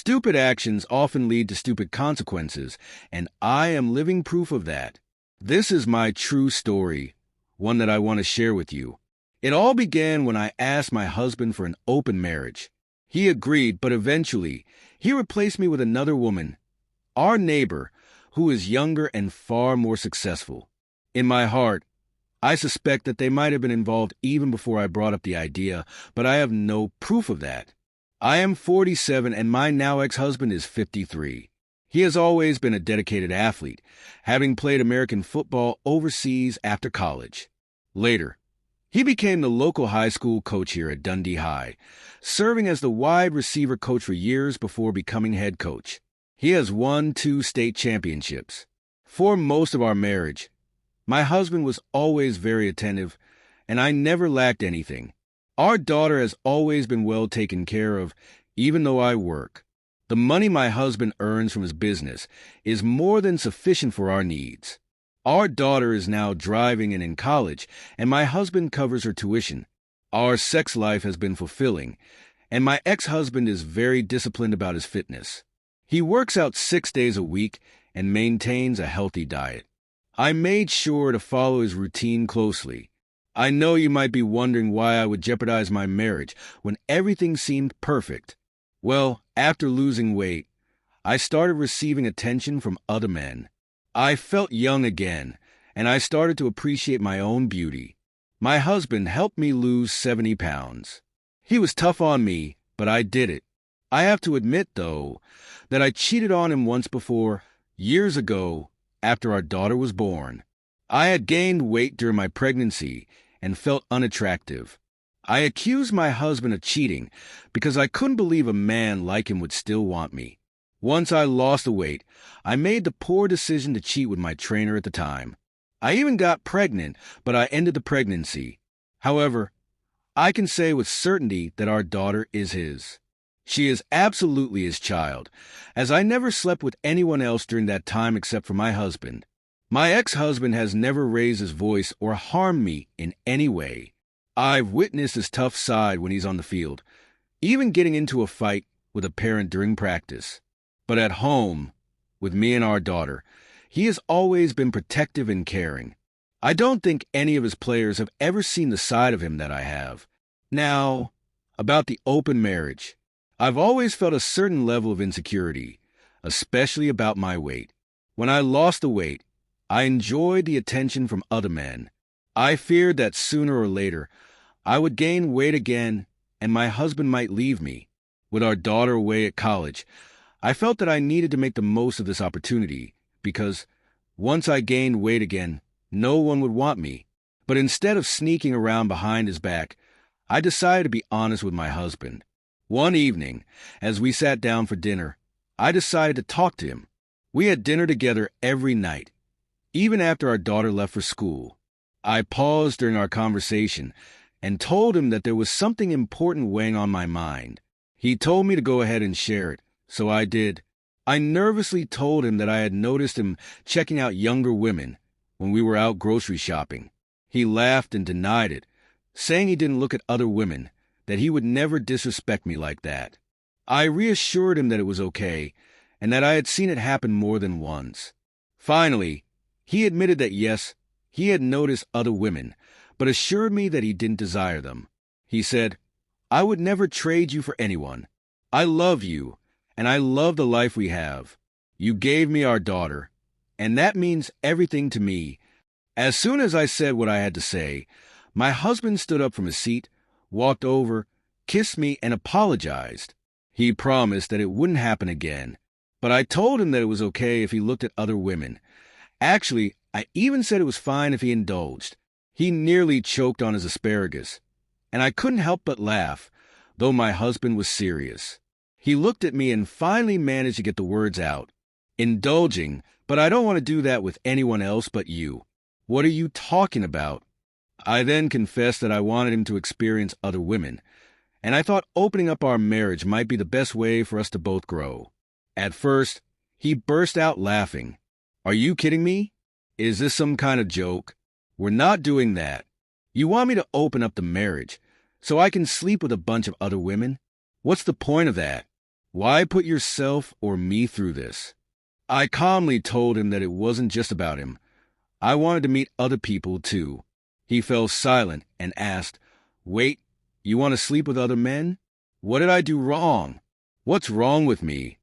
Stupid actions often lead to stupid consequences, and I am living proof of that. This is my true story, one that I want to share with you. It all began when I asked my husband for an open marriage. He agreed, but eventually, he replaced me with another woman, our neighbor, who is younger and far more successful. In my heart, I suspect that they might have been involved even before I brought up the idea, but I have no proof of that. I am 47 and my now ex-husband is 53. He has always been a dedicated athlete, having played American football overseas after college. Later, he became the local high school coach here at Dundee High, serving as the wide receiver coach for years before becoming head coach. He has won 2 state championships. For most of our marriage, my husband was always very attentive, and I never lacked anything. Our daughter has always been well taken care of, even though I work. The money my husband earns from his business is more than sufficient for our needs. Our daughter is now driving and in college, and my husband covers her tuition. Our sex life has been fulfilling, and my ex-husband is very disciplined about his fitness. He works out 6 days a week and maintains a healthy diet. I made sure to follow his routine closely. I know you might be wondering why I would jeopardize my marriage when everything seemed perfect. Well, after losing weight, I started receiving attention from other men. I felt young again, and I started to appreciate my own beauty. My husband helped me lose 70 pounds. He was tough on me, but I did it. I have to admit, though, that I cheated on him once before, years ago, after our daughter was born. I had gained weight during my pregnancy and felt unattractive. I accused my husband of cheating because I couldn't believe a man like him would still want me. Once I lost the weight, I made the poor decision to cheat with my trainer at the time. I even got pregnant, but I ended the pregnancy. However, I can say with certainty that our daughter is his. She is absolutely his child, as I never slept with anyone else during that time except for my husband. My ex-husband has never raised his voice or harmed me in any way. I've witnessed his tough side when he's on the field, even getting into a fight with a parent during practice. But at home, with me and our daughter, he has always been protective and caring. I don't think any of his players have ever seen the side of him that I have. Now, about the open marriage. I've always felt a certain level of insecurity, especially about my weight. When I lost the weight, I enjoyed the attention from other men. I feared that sooner or later, I would gain weight again and my husband might leave me. With our daughter away at college, I felt that I needed to make the most of this opportunity because once I gained weight again, no one would want me. But instead of sneaking around behind his back, I decided to be honest with my husband. One evening, as we sat down for dinner, I decided to talk to him. We had dinner together every night, even after our daughter left for school. I paused during our conversation and told him that there was something important weighing on my mind. He told me to go ahead and share it, so I did. I nervously told him that I had noticed him checking out younger women when we were out grocery shopping. He laughed and denied it, saying he didn't look at other women, that he would never disrespect me like that. I reassured him that it was okay, and that I had seen it happen more than once. Finally, he admitted that yes, he had noticed other women, but assured me that he didn't desire them. He said, "I would never trade you for anyone. I love you, and I love the life we have. You gave me our daughter, and that means everything to me." As soon as I said what I had to say, my husband stood up from his seat, walked over, kissed me, and apologized. He promised that it wouldn't happen again, but I told him that it was okay if he looked at other women. Actually, I even said it was fine if he indulged. He nearly choked on his asparagus, and I couldn't help but laugh, though my husband was serious. He looked at me and finally managed to get the words out. "Indulging, but I don't want to do that with anyone else but you. What are you talking about?" I then confessed that I wanted him to experience other women, and I thought opening up our marriage might be the best way for us to both grow. At first, he burst out laughing. "Are you kidding me? Is this some kind of joke? We're not doing that. You want me to open up the marriage so I can sleep with a bunch of other women? What's the point of that? Why put yourself or me through this? I calmly told him that it wasn't just about him. I wanted to meet other people, too. He fell silent and asked, "Wait, you want to sleep with other men? What did I do wrong? What's wrong with me?"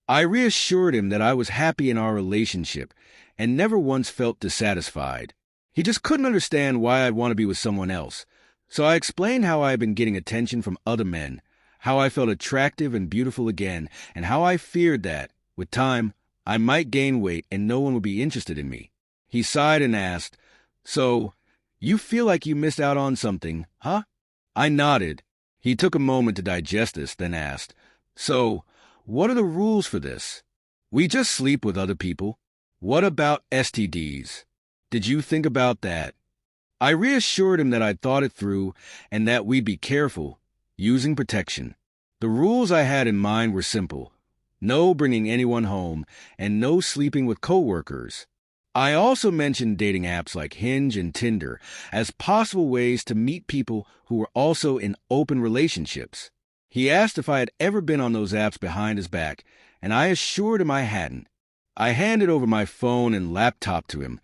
I reassured him that I was happy in our relationship and never once felt dissatisfied. He just couldn't understand why I'd want to be with someone else. So I explained how I had been getting attention from other men, how I felt attractive and beautiful again, and how I feared that, with time, I might gain weight and no one would be interested in me. He sighed and asked, "So, you feel like you missed out on something, huh?" I nodded. He took a moment to digest this, then asked, "So, what are the rules for this?" "We just sleep with other people." "What about STDs? Did you think about that?" I reassured him that I'd thought it through and that we'd be careful, using protection. The rules I had in mind were simple: no bringing anyone home and no sleeping with coworkers. I also mentioned dating apps like Hinge and Tinder as possible ways to meet people who were also in open relationships. He asked if I had ever been on those apps behind his back, and I assured him I hadn't. I handed over my phone and laptop to him,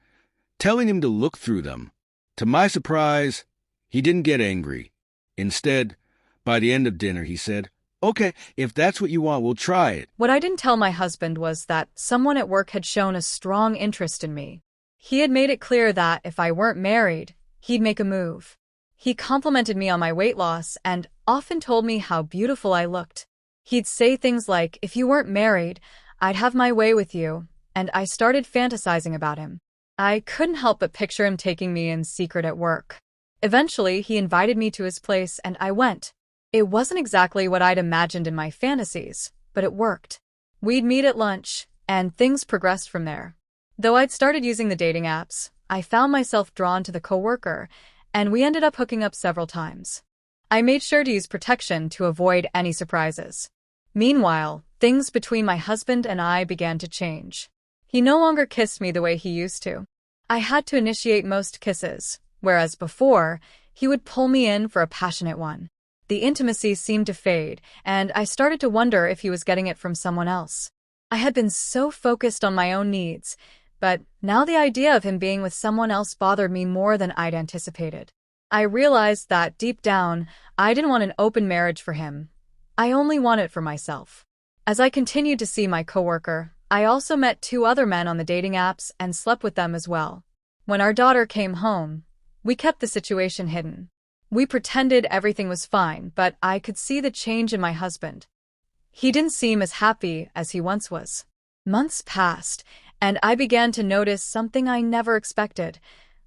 telling him to look through them. To my surprise, he didn't get angry. Instead, by the end of dinner, he said, "Okay, if that's what you want, we'll try it." What I didn't tell my husband was that someone at work had shown a strong interest in me. He had made it clear that if I weren't married, he'd make a move. He complimented me on my weight loss and often told me how beautiful I looked. He'd say things like, "If you weren't married, I'd have my way with you," and I started fantasizing about him. I couldn't help but picture him taking me in secret at work. Eventually, he invited me to his place and I went. It wasn't exactly what I'd imagined in my fantasies, but it worked. We'd meet at lunch, and things progressed from there. Though I'd started using the dating apps, I found myself drawn to the coworker, and we ended up hooking up several times. I made sure to use protection to avoid any surprises. Meanwhile, things between my husband and I began to change. He no longer kissed me the way he used to. I had to initiate most kisses, whereas before, he would pull me in for a passionate one. The intimacy seemed to fade, and I started to wonder if he was getting it from someone else. I had been so focused on my own needs, but now the idea of him being with someone else bothered me more than I'd anticipated. I realized that deep down, I didn't want an open marriage for him. I only wanted it for myself. As I continued to see my coworker, I also met 2 other men on the dating apps and slept with them as well. When our daughter came home, we kept the situation hidden. We pretended everything was fine, but I could see the change in my husband. He didn't seem as happy as he once was. Months passed, and I began to notice something I never expected.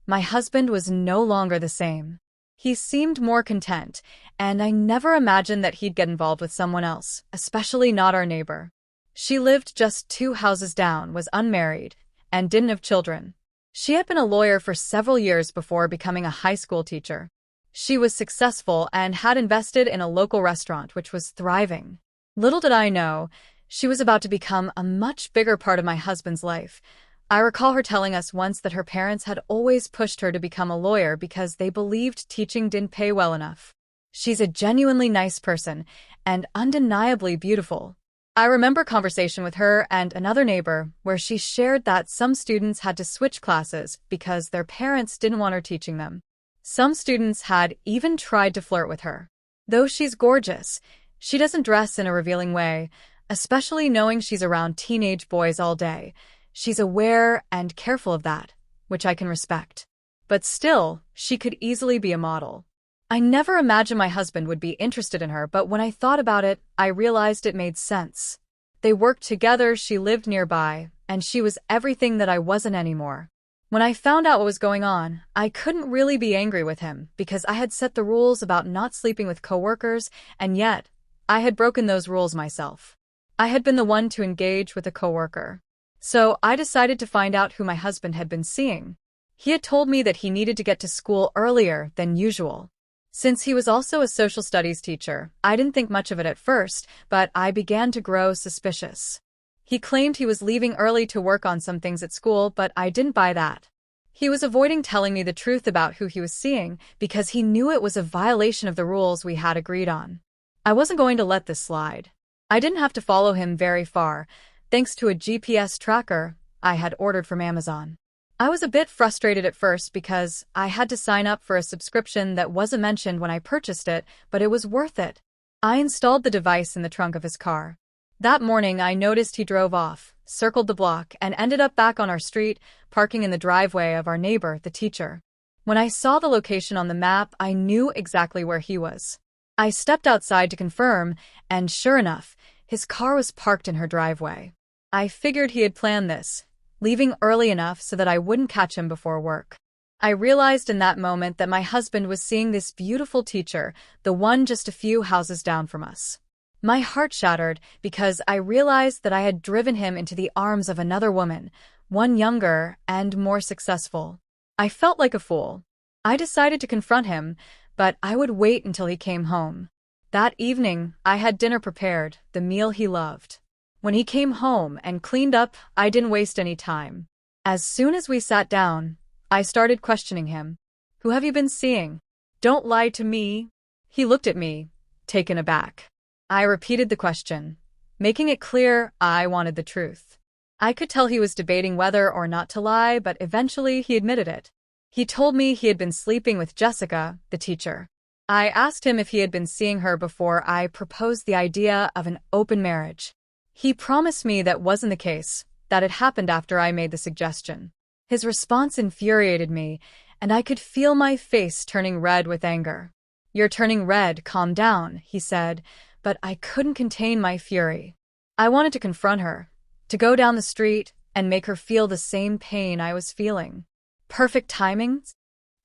My husband was no longer the same. He seemed more content, and I never imagined that he'd get involved with someone else, especially not our neighbor. She lived just 2 houses down, was unmarried, and didn't have children. She had been a lawyer for several years before becoming a high school teacher. She was successful and had invested in a local restaurant which was thriving. Little did I know, she was about to become a much bigger part of my husband's life. I recall her telling us once that her parents had always pushed her to become a lawyer because they believed teaching didn't pay well enough. She's a genuinely nice person and undeniably beautiful. I remember a conversation with her and another neighbor where she shared that some students had to switch classes because their parents didn't want her teaching them. Some students had even tried to flirt with her. Though she's gorgeous, she doesn't dress in a revealing way, especially knowing she's around teenage boys all day. She's aware and careful of that, which I can respect. But still, she could easily be a model. I never imagined my husband would be interested in her, but when I thought about it, I realized it made sense. They worked together, she lived nearby, and she was everything that I wasn't anymore. When I found out what was going on, I couldn't really be angry with him because I had set the rules about not sleeping with coworkers, and yet, I had broken those rules myself. I had been the one to engage with a coworker. So I decided to find out who my husband had been seeing. He had told me that he needed to get to school earlier than usual. Since he was also a social studies teacher, I didn't think much of it at first, but I began to grow suspicious. He claimed he was leaving early to work on some things at school, but I didn't buy that. He was avoiding telling me the truth about who he was seeing because he knew it was a violation of the rules we had agreed on. I wasn't going to let this slide. I didn't have to follow him very far, thanks to a GPS tracker I had ordered from Amazon. I was a bit frustrated at first because I had to sign up for a subscription that wasn't mentioned when I purchased it, but it was worth it. I installed the device in the trunk of his car. That morning, I noticed he drove off, circled the block, and ended up back on our street, parking in the driveway of our neighbor, the teacher. When I saw the location on the map, I knew exactly where he was. I stepped outside to confirm, and sure enough, his car was parked in her driveway. I figured he had planned this, leaving early enough so that I wouldn't catch him before work. I realized in that moment that my husband was seeing this beautiful teacher, the one just a few houses down from us. My heart shattered because I realized that I had driven him into the arms of another woman, one younger and more successful. I felt like a fool. I decided to confront him, but I would wait until he came home. That evening, I had dinner prepared, the meal he loved. When he came home and cleaned up, I didn't waste any time. As soon as we sat down, I started questioning him. "Who have you been seeing? Don't lie to me." He looked at me, taken aback. I repeated the question, making it clear I wanted the truth. I could tell he was debating whether or not to lie, but eventually he admitted it. He told me he had been sleeping with Jessica, the teacher. I asked him if he had been seeing her before I proposed the idea of an open marriage. He promised me that wasn't the case, that it happened after I made the suggestion. His response infuriated me, and I could feel my face turning red with anger. "You're turning red, calm down," he said, but I couldn't contain my fury. I wanted to confront her, to go down the street and make her feel the same pain I was feeling. Perfect timing?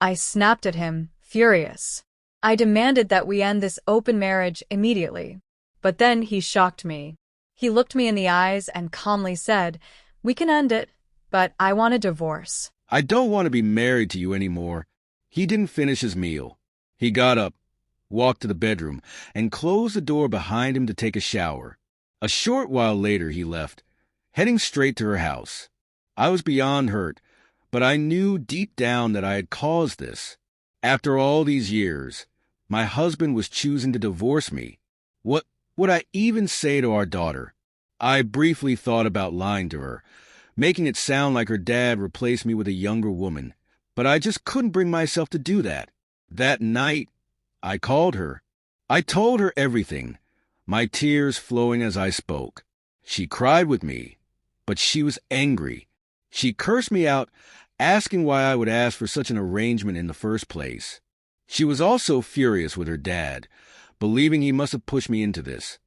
I snapped at him, furious. I demanded that we end this open marriage immediately. But then he shocked me. He looked me in the eyes and calmly said, "We can end it, but I want a divorce." I don't want to be married to you anymore. He didn't finish his meal. He got up, walked to the bedroom, and closed the door behind him to take a shower. A short while later he left, heading straight to her house. I was beyond hurt, but I knew deep down that I had caused this. After all these years, my husband was choosing to divorce me. What would I even say to our daughter? I briefly thought about lying to her, making it sound like her dad replaced me with a younger woman, but I just couldn't bring myself to do that. That night, I called her. I told her everything, my tears flowing as I spoke. She cried with me, but she was angry. She cursed me out, asking why I would ask for such an arrangement in the first place. She was also furious with her dad, believing he must have pushed me into this,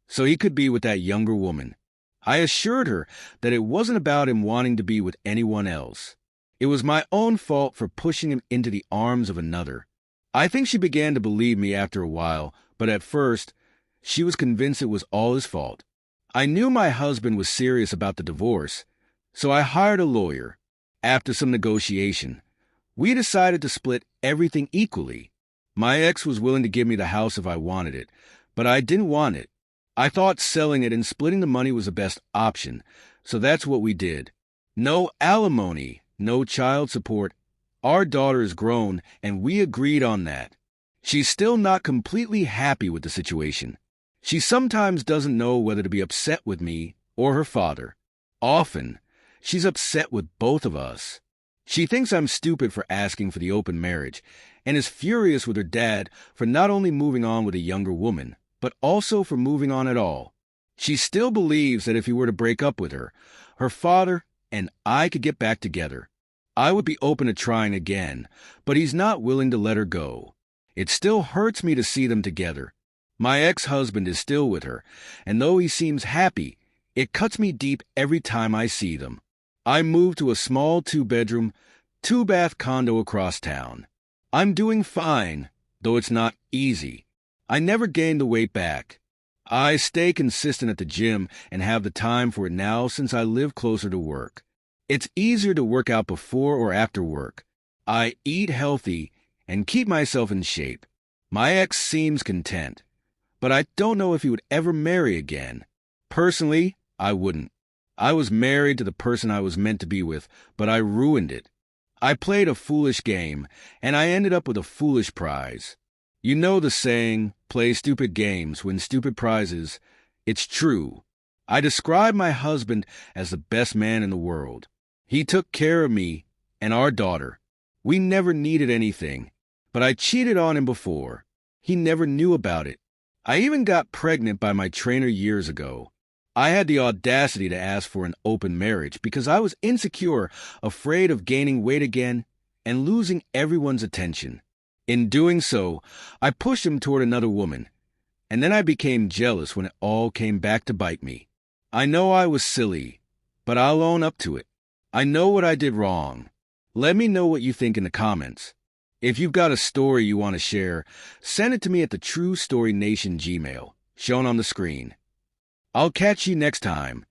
so he could be with that younger woman. I assured her that it wasn't about him wanting to be with anyone else. It was my own fault for pushing him into the arms of another. I think she began to believe me after a while, but at first, she was convinced it was all his fault. I knew my husband was serious about the divorce, so I hired a lawyer. After some negotiation, we decided to split everything equally. My ex was willing to give me the house if I wanted it, but I didn't want it. I thought selling it and splitting the money was the best option, so that's what we did. No alimony, no child support. Our daughter is grown, and we agreed on that. She's still not completely happy with the situation. She sometimes doesn't know whether to be upset with me or her father. Often, she's upset with both of us. She thinks I'm stupid for asking for the open marriage, and is furious with her dad for not only moving on with a younger woman, but also for moving on at all. She still believes that if he were to break up with her, her father and I could get back together. I would be open to trying again, but he's not willing to let her go. It still hurts me to see them together. My ex-husband is still with her, and though he seems happy, it cuts me deep every time I see them. I moved to a small 2-bedroom, 2-bath condo across town. I'm doing fine, though it's not easy. I never gained the weight back. I stay consistent at the gym and have the time for it now since I live closer to work. It's easier to work out before or after work. I eat healthy and keep myself in shape. My ex seems content, but I don't know if he would ever marry again. Personally, I wouldn't. I was married to the person I was meant to be with, but I ruined it. I played a foolish game, and I ended up with a foolish prize. You know the saying, play stupid games, win stupid prizes. It's true. I describe my husband as the best man in the world. He took care of me and our daughter. We never needed anything, but I cheated on him before. He never knew about it. I even got pregnant by my trainer years ago. I had the audacity to ask for an open marriage because I was insecure, afraid of gaining weight again, and losing everyone's attention. In doing so, I pushed him toward another woman, and then I became jealous when it all came back to bite me. I know I was silly, but I'll own up to it. I know what I did wrong. Let me know what you think in the comments. If you've got a story you want to share, send it to me at the True Story Nation Gmail, shown on the screen. I'll catch you next time.